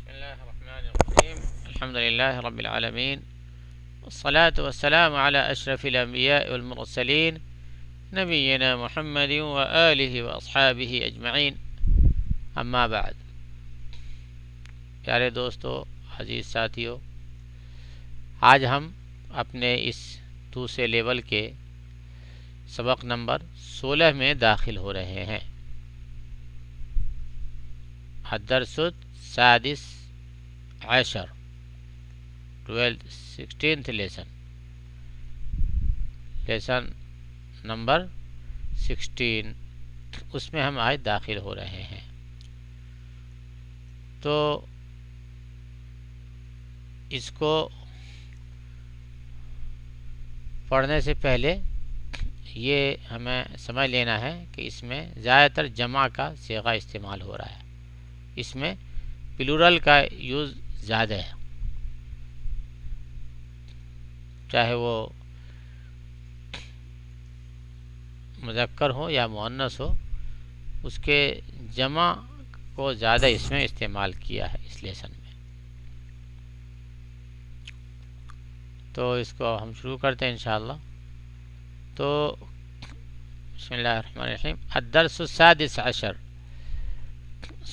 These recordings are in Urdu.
بسم الله الرحمن الرحيم. الحمد لله رب العالمين، والصلاة والسلام على أشرف الأنبياء والمرسلين نبينا محمد وآله وأصحابه أجمعين، اما بعد۔ پیارے دوستو، عزیز ساتھیو، آج ہم اپنے اس دوسرے لیول کے سبق نمبر 16 میں داخل ہو رہے ہیں۔ الدرس السادس عشر، 16th لیسن نمبر 16، اس میں ہم آج داخل ہو رہے ہیں۔ تو اس کو پڑھنے سے پہلے یہ ہمیں سمجھ لینا ہے کہ اس میں زیادہ تر جمع کا صیغہ استعمال ہو رہا ہے، اس میں پلورل کا یوز زیادہ ہے، چاہے وہ مذکر ہو یا مؤنث ہو، اس کے جمع کو زیادہ اس میں استعمال کیا ہے اس لیسن میں۔ تو اس کو ہم شروع کرتے ہیں انشاءاللہ۔ تو بسم اللہ الرحمن الرحیم۔ الدرس السادس عشر،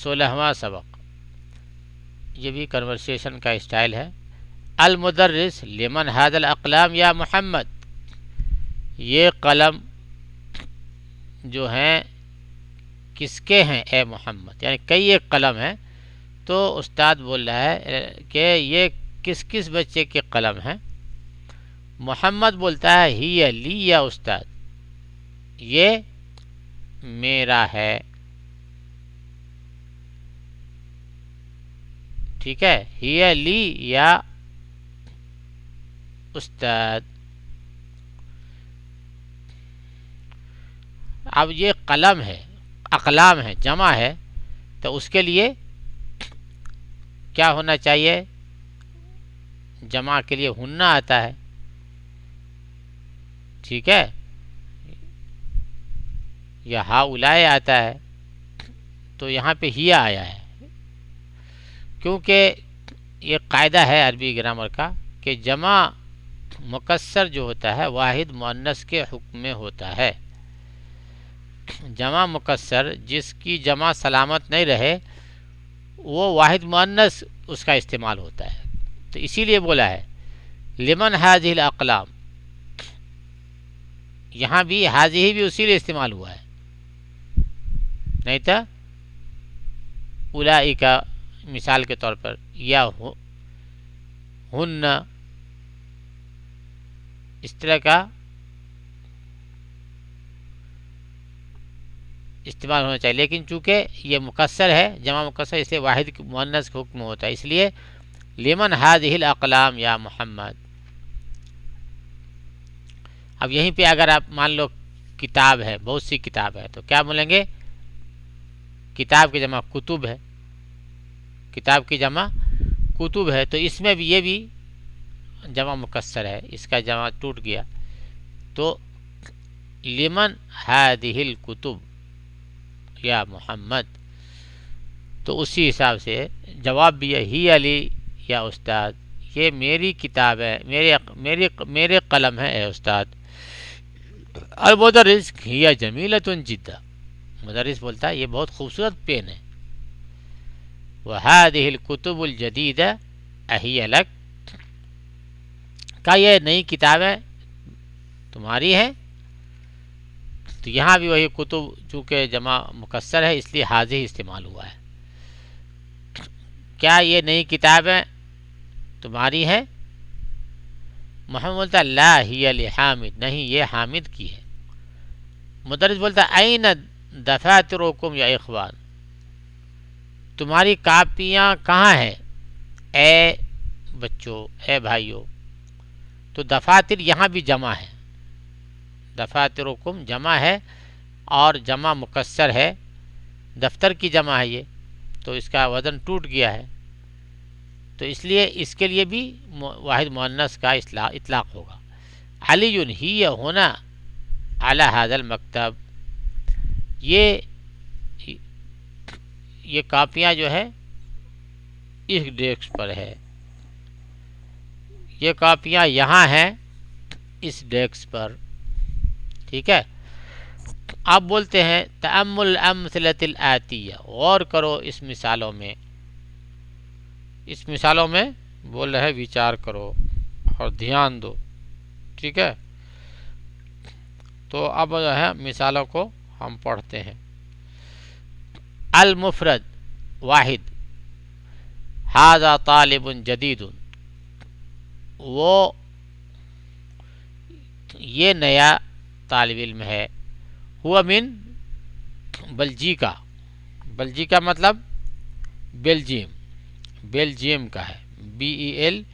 16واں سبق۔ یہ بھی کنورسیشن کا اسٹائل ہے۔ المدرس لمن ھذا الاقلام یا محمد، یہ قلم جو ہیں کس کے ہیں اے محمد، یعنی کئی ایک قلم ہیں، تو استاد بول رہا ہے کہ یہ کس کس بچے کے قلم ہیں۔ محمد بولتا ہے ہی لی یا استاد، یہ میرا ہے، ٹھیک ہے، ہی لی یا استاد۔ اب یہ قلم ہے، اقلام ہے، جمع ہے، تو اس کے لیے کیا ہونا چاہیے؟ جمع کے لیے ہننا آتا ہے، ٹھیک ہے، یا ہاؤلائے آتا ہے، تو یہاں پہ ہی آیا ہے، کیونکہ یہ قاعدہ ہے عربی گرامر کا کہ جمع مکسر جو ہوتا ہے واحد مؤنث کے حکم میں ہوتا ہے۔ جمع مکسر جس کی جمع سلامت نہیں رہے وہ واحد مؤنث اس کا استعمال ہوتا ہے، تو اسی لیے بولا ہے لمن ھذہ الاقلام، یہاں بھی ھذہ بھی اسی لیے استعمال ہوا ہے، نہیں تو اولئک مثال کے طور پر، یا ہن، اس طرح کا استعمال ہونا چاہیے، لیکن چونکہ یہ مکسر ہے، جمع مکسر، اسے واحد مؤنث کے حکم ہوتا ہے، اس لیے لمن ھذہ الاقلام یا محمد۔ اب یہیں پہ اگر آپ مان لو کتاب ہے، بہت سی کتاب ہے، تو کیا بولیں گے؟ کتاب کی جمع کتب ہے، کتاب کی جمع کتب ہے، تو اس میں بھی یہ بھی جمع مکسر ہے، اس کا جمع ٹوٹ گیا، تو لمن ھذہ الکتب یا محمد، تو اسی حساب سے جواب بھی ہے ہی علی یا استاد، یہ میری کتاب ہے، میرے قلم ہے اے استاد۔ المدرس ہی جمیلۃ جدا، مدرس بولتا ہے یہ بہت خوبصورت پین ہے۔ وھذہ الکتب الجدیدہ اہی لک، کیا یہ نئی کتابیں تمہاری ہیں؟ تو یہاں بھی وہی کتب چونکہ جمع مکسر ہے اس لیے ھذہ استعمال ہوا ہے۔ کیا یہ نئی کتابیں تمہاری ہیں؟ محمد بولتا لا ہی لحامد، نہیں یہ حامد کی ہے۔ مدرس بولتا این دفاترکم یا اخوان، تمہاری کاپیاں کہاں ہیں اے بچوں، اے بھائیوں۔ تو دفاتر یہاں بھی جمع ہے، دفاترکم جمع ہے اور جمع مکسر ہے، دفتر کی جمع ہے یہ، تو اس کا وزن ٹوٹ گیا ہے، تو اس لیے اس کے لیے بھی واحد مؤنث کا اطلاق ہوگا۔ علی ہی ہونا علی ھذا المکتب، یہ کاپیاں جو ہے اس ڈیسک پر ہے، یہ کاپیاں یہاں ہیں اس ڈیسک پر، ٹھیک ہے۔ آپ بولتے ہیں تأمل الامثلۃ الآتیہ، غور کرو اس مثالوں میں، اس مثالوں میں بول رہے وچار کرو اور دھیان دو، ٹھیک ہے۔ تو اب جو ہے مثالوں کو ہم پڑھتے ہیں۔ المفرد واحد، ھذا طالب جدید، وہ یہ نیا طالب علم ہے، ہوا من بلجیکا، بلجیکا مطلب بیلجیم، بیلجیم کا ہے، BELGIUM،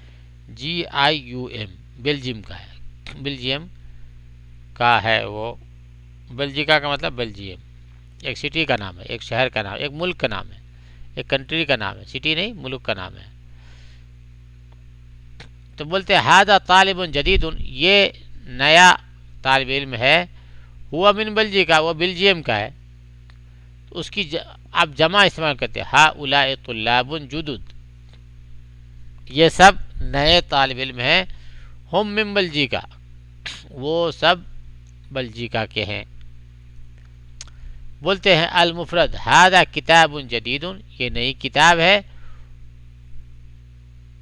بیلجیم کا ہے، بیلجیم کا ہے وہ، بلجیکا کا مطلب بیلجیم، ایک سٹی کا نام ہے، ایک شہر کا نام، ایک ملک کا نام ہے، ایک کنٹری کا نام ہے، سٹی نہیں ملک کا نام ہے۔ تو بولتے ہیں ھذا طالب جدید، یہ نیا طالب علم ہے، ہوا من بلجیکا، وہ بیلجیم کا ہے، اس کی آپ جمع استعمال کرتے ہیں، ھؤلاء طلاب جدد، یہ سب نئے طالب علم ہیں، ہم من بلجیکا، وہ سب بلجیکا کے ہیں۔ بولتے ہیں المفرد ھذا کتاب جدید، یہ نئی کتاب ہے،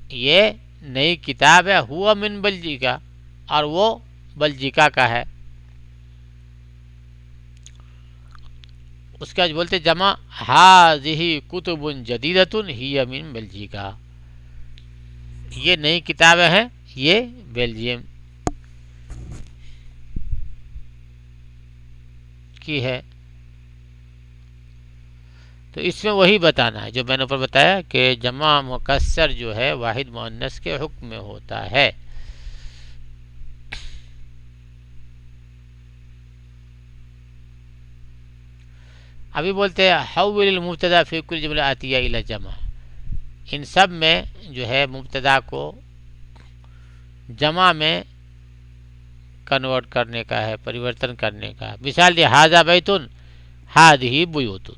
یہ نئی کتاب ہے، ہوا من بلجیکا، اور وہ بلجیکا کا ہے۔ اس کا بولتے جمع ھذہ کتب جدیدۃ ہی من بلجیکا، یہ نئی کتابیں ہیں، یہ بیلجیم کی ہے۔ تو اس میں وہی بتانا ہے جو میں نے اوپر بتایا کہ جمع مکسر جو ہے واحد مؤنث کے حکم میں ہوتا ہے۔ ابھی بولتے ہیں حول المبتدا فی کل جملہ آتیہ الی جمع، ان سب میں جو ہے مبتدا کو جمع میں کنورٹ کرنے کا ہے، پریورتن کرنے کا۔ مثال دی ھذا بیت ھذہ بیوت،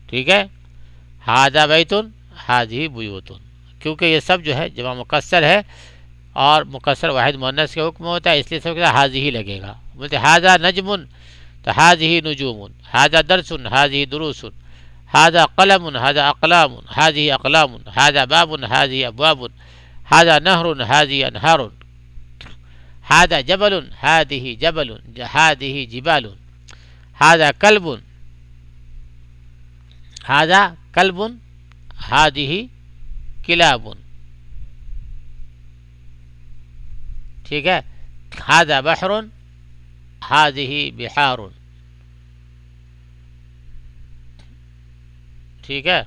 ٹھیک ہے، ھذا بیت ھذہ بیوت، کیونکہ یہ سب جو ہے جمع مکسر ہے اور مکسر واحد مؤنث کے حکم ہوتا ہے، اس لیے سب کے ساتھ ھذہ لگے گا۔ بولتے ھذا نجم تو ھذہ نجوم، ھذا درس ھذہ دروس، ھذا قلم ھذا اقلام، ھذہ اقلام، ھذا باب ھذہ ابواب، ھذا نہر ھذہ انہار، ھذا جبل ھذہ جبل، ھذہ جبال، ھذا کلب، ھذا کلب، ھذہ کلاب، ٹھیک ہے، ھذا بحر ھذہ بحار، ٹھیک ہے۔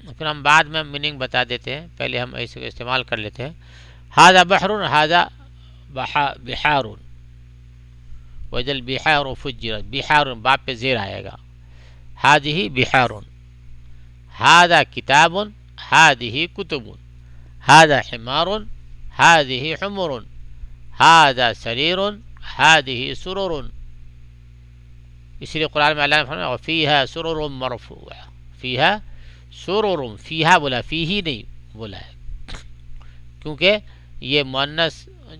پھر ہم بعد میں میننگ بتا دیتے ہیں، پہلے ہم ایسے استعمال کر لیتے ہیں۔ ھذا بحر ھذا بحار، وإذا البحار فجرت، بحار باب پہ زیر آئے گا، ھذہ بحار، ھذا کتاب ھذہ کتب، ھذا حمار ھذہ حمر، ھذا سریر ھذہ سرر، اس لیے قرآن میں اللہ نے فرمایا فیہا سرر مرفوعہ، فیہا سرر، فیہا بولا فیہی نہیں بولا ہے، کیونکہ یہ مؤنث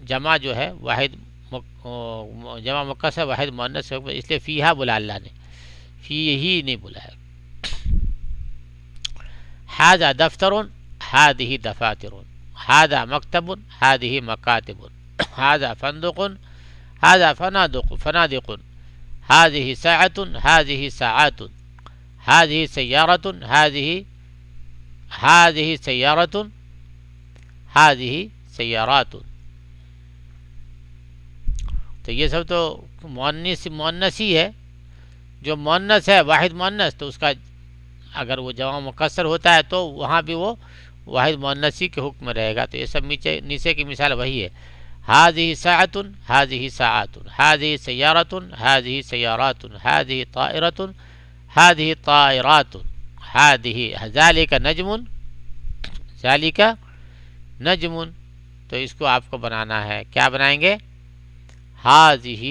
جمع جو ہے واحد جمع مکسر واحد مؤنث ہے، اس لیے فیہا بولا اللہ نے، فیہی نہیں بولا ہے۔ ھذا دفتر ھذہ دفاتر، ھذا مکتب ھذہ مکاتب، ھذا فندق ھذا فنادق، ھذہ ساعۃ ھذہ ساعات، ھذہ سیارۃ ھذہ سیارۃ، ھذہ سیارات۔ تو یہ سب تو مؤنث ہی ہے، جو مؤنث ہے واحد مؤنث تو اس کا اگر وہ جمع مکسر ہوتا ہے تو وہاں بھی وہ واحد مؤنثی کے حکم میں رہے گا۔ تو یہ سب نیچے کی مثال وہی ہے، ھذہ ساعۃ ھذہ ساعات، ھذہ سیارۃ ھذہ سیارات، ھذہ طائرۃ ھذہ طائرات، ھذہ ذالک نجم ذالک نجم۔ تو اس کو آپ کو بنانا ہے، کیا بنائیں گے؟ ھذہ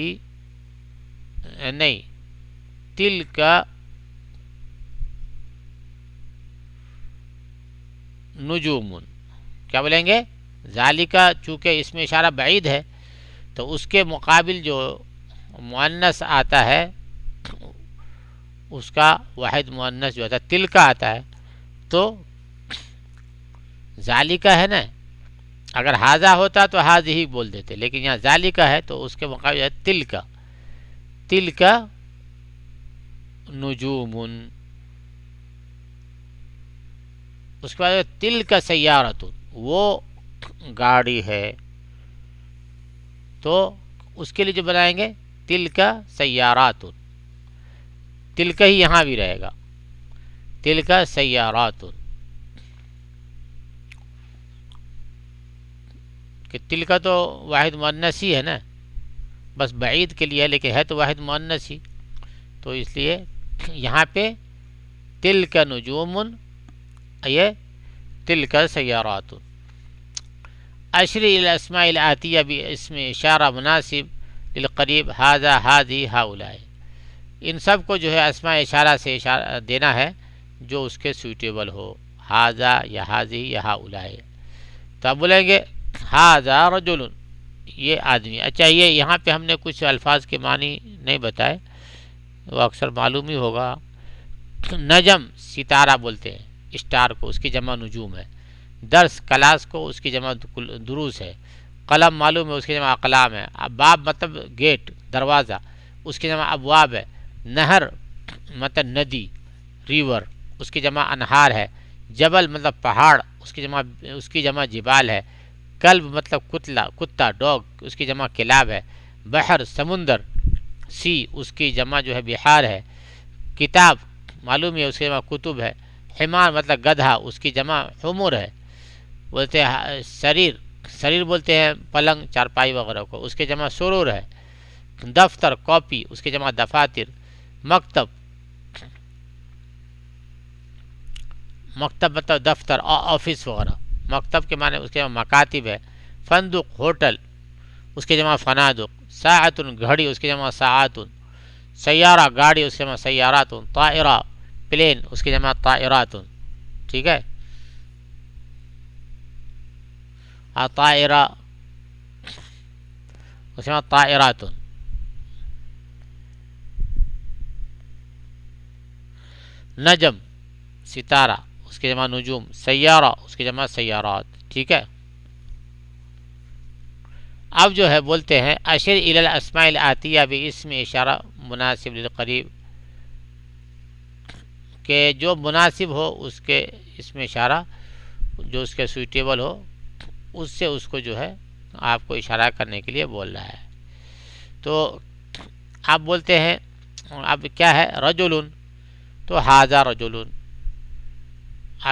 نہیں، تلک نجوم. کیا بولیں گے؟ ذالکا چونکہ اس میں اشارہ بعید ہے تو اس کے مقابل جو مؤنث آتا ہے اس کا واحد مؤنث جو ہوتا ہے تل کا آتا ہے. تو ذالکا ہے نا، اگر ہاذا ہوتا تو ہاذ ہی بول دیتے، لیکن یہاں ذالکا ہے تو اس کے مقابل ہے تل کا. تل کا نجوم. اس کے بعد تل کا سیارت، وہ گاڑی ہے. تو اس کے لیے جو بنائیں گے تل کا سیارات. تل کا ہی یہاں بھی رہے گا، تل کا سیارات. کہ تل کا تو واحد مؤنث ہی ہے نا، بس بعید کے لیے ہے، لیکن ہے تو واحد مؤنث ہی. تو اس لیے یہاں پہ تل کا نجوم، یہ تل کا سیارات. اشری الاسماء الآتیہ بھی اس میں اشارہ مناسب للقریب ہاذا ہاذی ہاؤلاء. ان سب کو جو ہے اسماء اشارہ سے اشارہ دینا ہے جو اس کے سوٹیبل ہو، ہاذا یا ہاذی یا ہاؤلاء. تو اب بولیں گے ہاذا رجل، یہ آدمی. اچھا یہ یہاں پہ ہم نے کچھ الفاظ کے معنی نہیں بتائے، وہ اکثر معلوم ہی ہوگا. نجم ستارہ بولتے ہیں اسٹار کو، اس کی جمع نجوم ہے. درس کلاس کو، اس کی جمع دروس ہے. قلم معلوم ہے، اس کی جمع اقلام ہے. باب مطلب گیٹ دروازہ، اس کی جمع ابواب ہے. نہر مطلب ندی ریور، اس کی جمع انہار ہے. جبل مطلب پہاڑ، اس کی جمع جبال ہے. کلب مطلب کتا ڈاگ، اس کی جمع کلاب ہے. بحر سمندر سی، اس کی جمع جو ہے بحار ہے. کتاب معلوم ہے، اس کی جمع کتب ہے. حمار مطلب گدھا، اس کی جمع حمر ہے. بولتے ہیں سریر بولتے ہیں پلنگ چارپائی وغیرہ کو، اس کی جمع سرور ہے. دفتر کاپی، اس کی جمع دفاتر. مکتب مطلب دفتر آفس وغیرہ. مکتب کے معنی اس کے جمع مکاتب ہے. فندق ہوٹل، اس کی جمع فنادق. ساعت گھڑی، اس کی جمع ساعات. سیارہ گاڑی، اس کی جمع سیارات. طائرہ پلین، اس کی جمع طائرات. ٹھیک ہے. طائرہ اس کی جمع طائرات. نجم ستارہ، اس کی جمع نجوم. سیارہ، اس کی جمع سیارات. ٹھیک ہے. اب جو ہے بولتے ہیں اشر الی الاسماء الآتیہ بھی اس میں اشارہ مناسب للقریب، کہ جو مناسب ہو اس کے اس میں اشارہ، جو اس کے سوٹیبل ہو اس سے اس کو جو ہے آپ کو اشارہ کرنے کے لیے بول رہا ہے. تو آپ بولتے ہیں اب کیا ہے رجل، تو ہاذا رجل.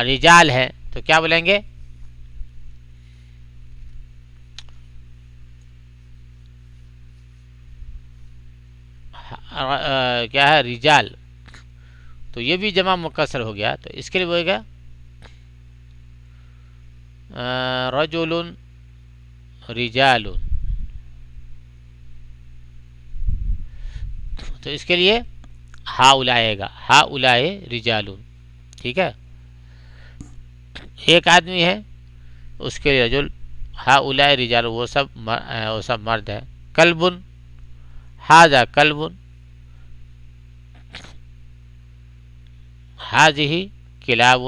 رجال ہے تو کیا بولیں گے؟ کیا ہے رجال، تو یہ بھی جمع مکسر ہو گیا، تو اس کے لیے بولے گا رجل رجال. تو اس کے لیے ہاؤلاء آئے گا، ہاؤلاء رجال. ٹھیک ہے. ایک آدمی ہے اس کے لیے رجل، ہاؤلاء رجال، وہ سب مرد ہے. کلب ہاذا کلب، ہذہ کلاب،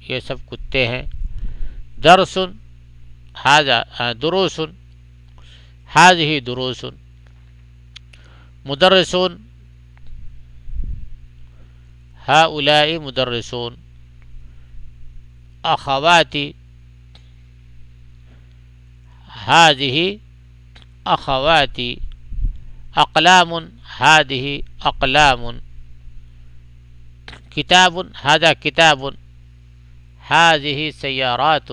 یہ سب کتے ہیں. درس ہاذا دروس، ہذہ دروس. مدرسون ہؤلاء مدرسون. اخواتی هذه اخواتی. اقلام هذه اقلام. کتاب هذا کتاب. هذه سیارات.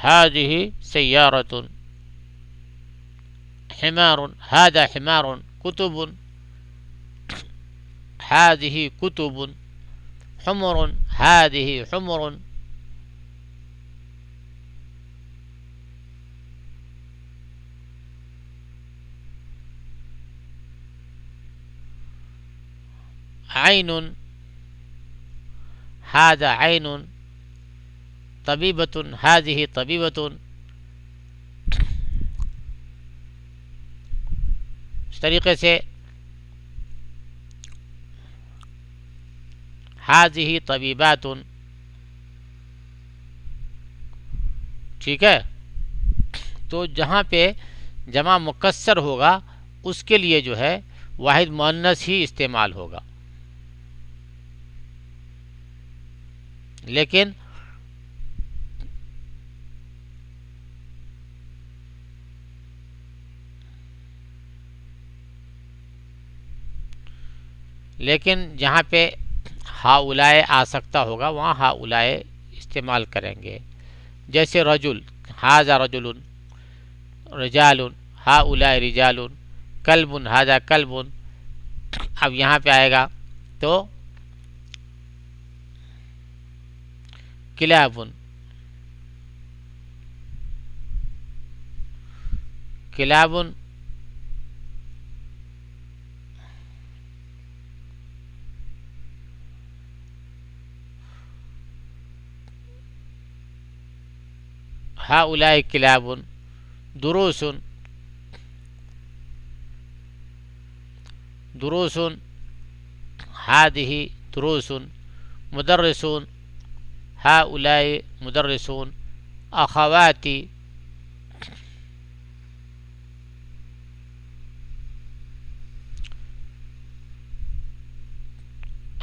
هذه سيارة. حمار هذا حمار. كتب هذه كتب. حمر هذه حمر. عین ھذا عین طبیبۃ ھذہ طبیبۃ. اس طریقے سے ھذہ طبیبات. ٹھیک ہے. تو جہاں پہ جمع مکسر ہوگا اس کے لیے جو ہے واحد مؤنث ہی استعمال ہوگا. لیکن جہاں پہ ہاؤلائے آ سکتا ہوگا وہاں ہاؤلائے استعمال کریں گے. جیسے رجل ھذا رجل رجال ہاؤلائے رجال کلب ھذا کلب. اب یہاں پہ آئے گا تو کلاب کلاب ہاؤلائے کلاب. دروس دروس ھذہ دروس. مدرسون ہاؤلائے مدرسون. اخواتی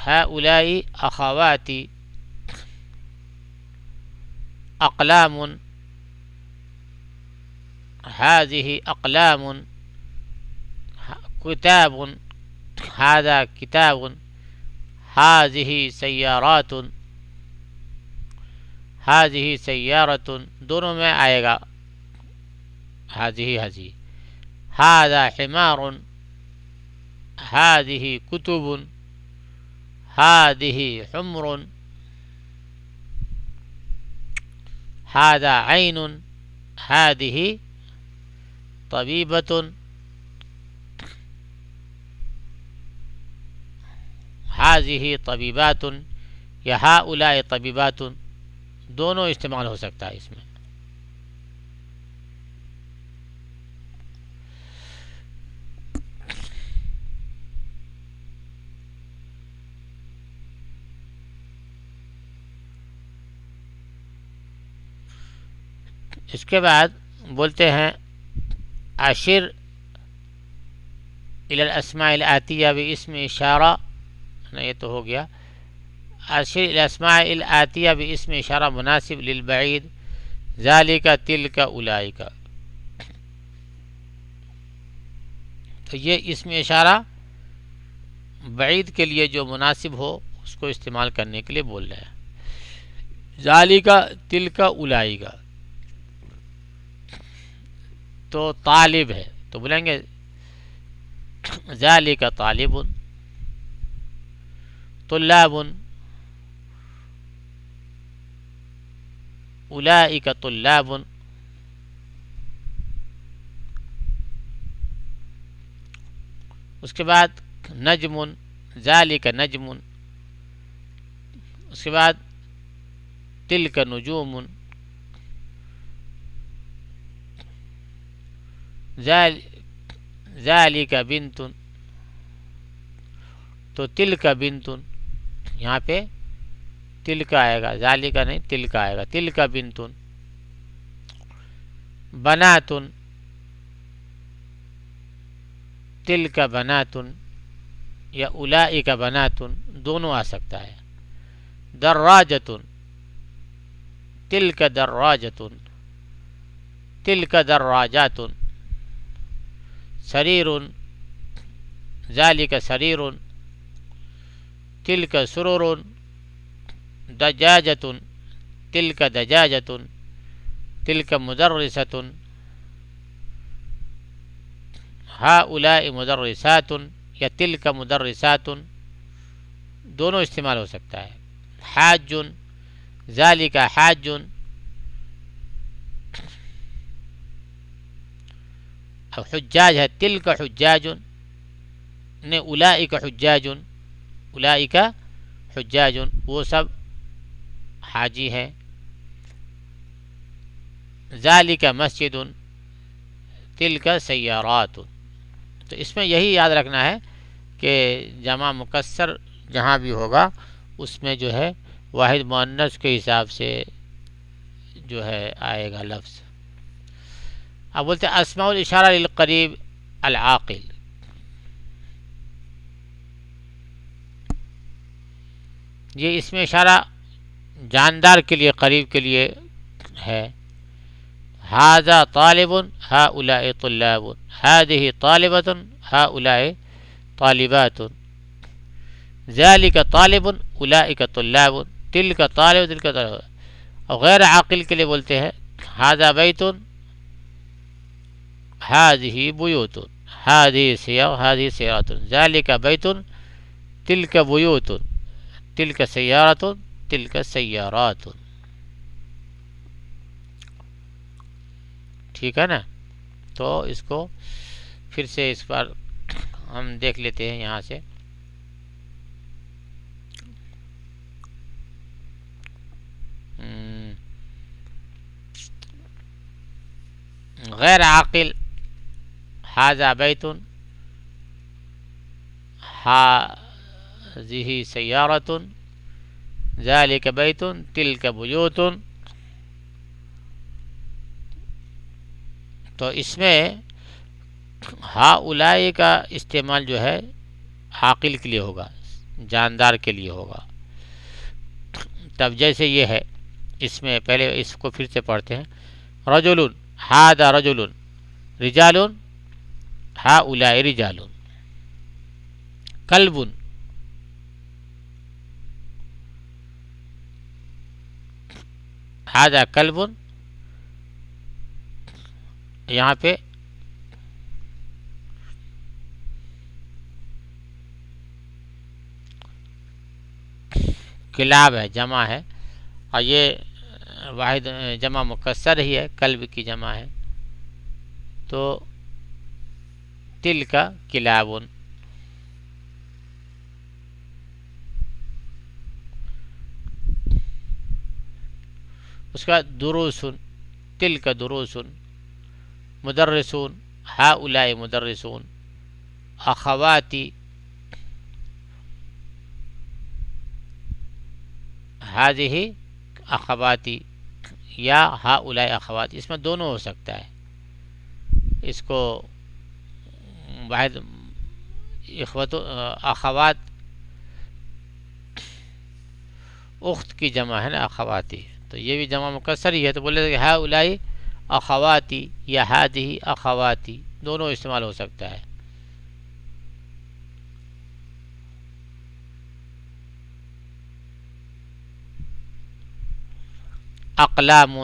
ہاؤلائے اخواتی. اقلام ھذہ اقلام. کتاب ھذا کتاب. ھذہ سیارات ھذہ سیارۃ. دونوں میں آئے گا ھذہ ھذہ. ھذا حمار ھذہ کتب. ھذہ حمر. ھذا عین ھذہ طبیبۃ. ھذہ طبیبات یا ہاؤلائے طبیبات. دونوں استعمال ہو سکتا ہے اس میں. اس کے بعد بولتے ہیں اشر الی الاسماء الآتیہ باسم اشارہ. یہ تو ہو گیا. اشر الی الاسماء الآتیہ باسم اشارہ مناسب للبعید ذالک تلک اولئک. تو یہ اسم اشارہ بعید کے لیے جو مناسب ہو اس کو استعمال کرنے کے لیے بول رہے ہیں. ذالک تلک اولئک. تو طالب ہے تو بولیں گے ذالک طالب. طلاب اولئک طلاب. اس کے بعد نجم ذالک نجم. اس کے بعد تلک نجوم. ذالک بنت. تو تلک بنت. یہاں پہ تلک آئے گا ذالک نہیں تلک آئے گا. تلک بنت. بنات تلک بنات یا اولئک بنات. دونوں آ سکتا ہے. دراجۃ تلک دراجۃ. تلک دراجات. سریر ذالک سریر. تلک سرور. دجاجۃ تلک دجاجۃ. تلک مدرسۃ. ہؤلاء مدرسات یا تلک مدرسات. دونوں استعمال ہو سکتا ہے. حاج ذالک حاج. اب حجاج ہے تلک حجاج. نے اولئک حجاج. اولئک حجاج، وہ سب حاجی ہیں. ذالک مسجد تلک سیارات. تو اس میں یہی یاد رکھنا ہے کہ جمع مکسر جہاں بھی ہوگا اس میں جو ہے واحد مؤنث کے حساب سے جو ہے آئے گا لفظ. اب بولتے ہیں اسماء الاشارہ للقریب العاقل. یہ اس میں اشارہ جاندار کے لیے، قریب کے لیے ہے. ھذا طالب ھؤلاء طلاب، ھذہ طالبۃ ھؤلاء طالبات، ذلک طالب اولئک طلاب، تلک طالب تلک طالب. اور غیر عاقل کے لیے بولتے ہیں ھذا بیت ھذہ بیوت، ھذہ سیارۃ ھذہ سیارۃ، ذلک بیت تلک بیوت، تلک سیارۃ تلک سیارات. ٹھیک ہے نا. تو اس کو پھر سے اس پر ہم دیکھ لیتے ہیں یہاں سے. غیر عاقل ھذا بیت ھذہ سیارۃ ذلک بیت تلک بیوت. تو اس میں ہؤلاء کا استعمال جو ہے عاقل کے لیے ہوگا، جاندار کے لیے ہوگا. تب جیسے یہ ہے اس میں پہلے اس کو پھر سے پڑھتے ہیں. رجل ھذا رجل، رجال ھؤلاء رجال. کلب ھذا کلب، یہاں پہ کلاب ہے، جمع ہے، اور یہ واحد جمع مکسر ہی ہے، کلب کی جمع ہے. تو تلک کلاب. اس کا دروس، تلک دروس. مدرسون ھؤلاء مدرسون. اخواتی ھذہ اخواتی یا ھؤلاء اخواتی. اس میں دونوں ہو سکتا ہے. اس کو واحد اخوت اخوات اخت کی جمع ہے نا، اخواتی. تو یہ بھی جمع مکسر ہی ہے. تو بولے کہ ھؤلاء اخواتی یا ھذہ اخواتی، دونوں استعمال ہو سکتا ہے. اقلام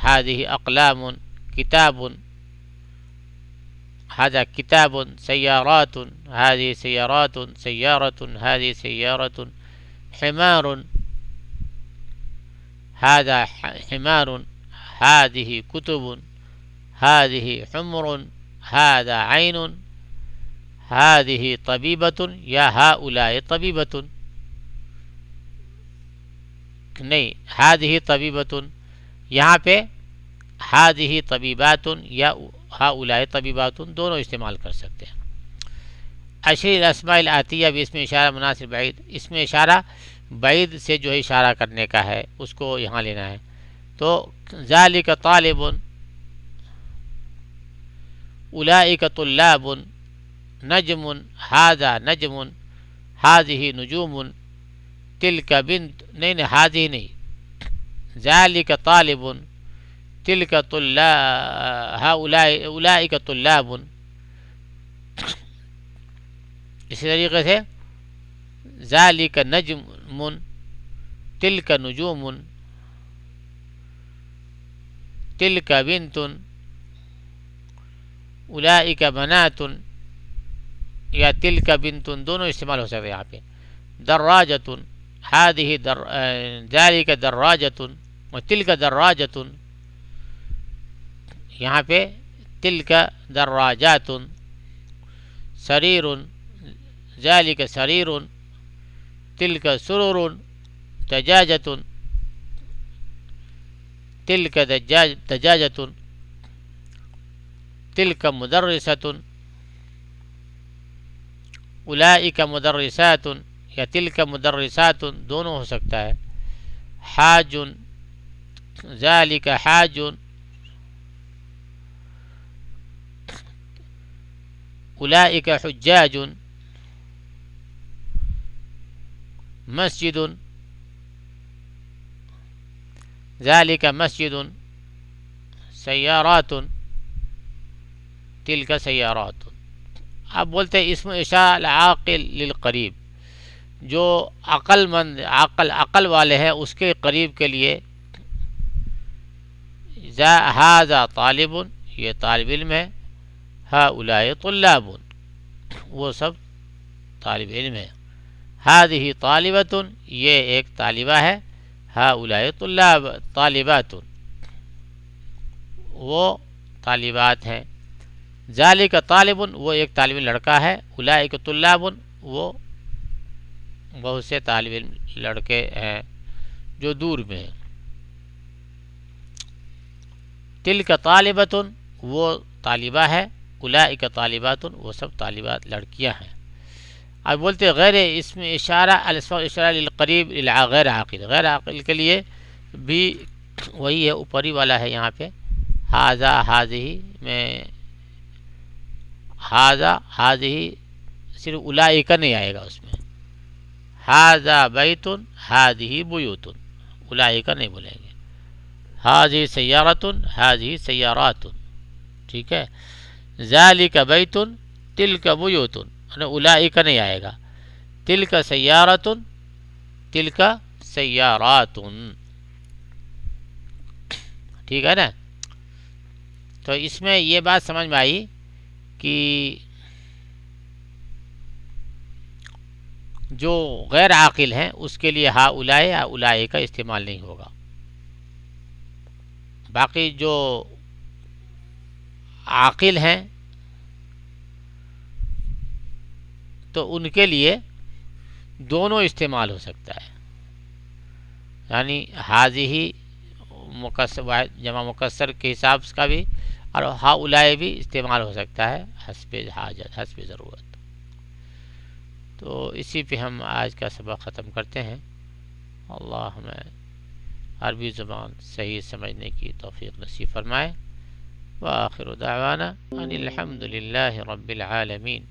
ھذہ اقلام. کتاب ھذا کتاب. سیارات ھذہ سیارات سیارۃ ھذہ سیارۃ. حمار ھذا حمار. ھذہ کتب ھذہ حمر. ھذا عین. ھذہ طبیبۃ یا ھؤلاء طبیبۃ. نہیں، ھذہ طبیبۃ. یہاں پہ ھذہ طبیبات یا ھؤلاء طبیبات دونوں استعمال کر سکتے ہیں. اشیر الاسماء الآتیہ بھی اس میں اشارہ مناسب بعید. اس میں اشارہ بعید سے جو ہے اشارہ کرنے کا ہے، اس کو یہاں لینا ہے. تو ذالک طالب، اولئک طلاب. نجم ھذا نجم. ھذہ نجوم. تلک بنت. نہیں ھذہ نہیں، ذالک طالب. تلک طلاب ھؤلاء اولئک طلاب. اسی طریقے سے ذالک نجم. تلک نجوم. تلک بنت. اولئک بنات یا تلک بنت، دونوں استعمال ہو سکتے ہیں یہاں پہ. دراجۃ ھذہ ذالک دراجۃ و تلک دراجۃ. یہاں پہ تلک دراجات. سریر ذالک سریر. تلک سرور دجاجۃ، تلک دجاجۃ، تلک مدرسۃ، اولئک مدرسات یا تلک مدرسات دونوں ہو سکتا ہے. حاج، ذالک حاج، اولئک حجاج. مسجد، ذالک مسجد. سیارات، تلک سیارات. آپ بولتے ہیں اسم اشارہ العاقل للقریب، جو عقل مند عقل والے ہیں اس کے قریب کے لیے. ھذا طالب، یہ طالب علم ہے. ہؤلاء طلاب، وہ سب طالب علم ہے. ھذہ طالبۃ، یہ ایک طالبہ ہے. ہؤلاء طالبات، وہ طالبات ہیں. ذالک طالب، وہ ایک طالب لڑکا ہے. اولئک طلاب، وہ بہت سے طالب علم لڑکے ہیں جو دور میں ہیں. تلک طالبۃ، وہ طالبہ ہے. اولئک طالبات، وہ سب طالبات لڑکیاں ہیں. اب بولتے غیر اسم اشارہ الاسم اشارہ للقریب غیر عاقل، غیر عاقل کے لیے بھی وہی ہے، اوپری والا ہے یہاں پہ. ھذا ھذہ میں ھذا ھذہ صرف اولئک نہیں آئے گا اس میں. ھذا بیت، ھذہ بیوت، اولئک نہیں بولیں گے. ھذہ سیارۃ، ھذہ سیارات. ٹھیک ہے. ذالک بیت، تلک بیوت، اولئک نہیں آئے گا. تلک سیارۃ، تلک سیارات. ٹھیک ہے نا. تو اس میں یہ بات سمجھ میں آئی کہ جو غیر عاقل ہیں اس کے لیے ہؤلاء یا اولئک کا استعمال نہیں ہوگا. باقی جو عاقل ہیں تو ان کے لیے دونوں استعمال ہو سکتا ہے. یعنی ھذہ جمع مکسر کے حساب کا بھی، اور ہؤلاء بھی استعمال ہو سکتا ہے حسب حاجت، حسب ضرورت. تو اسی پہ ہم آج کا سبق ختم کرتے ہیں. اللہ ہمیں عربی زبان صحیح سمجھنے کی توفیق نصیب فرمائے. وآخر دعوانا ان الحمد للہ رب العالمین.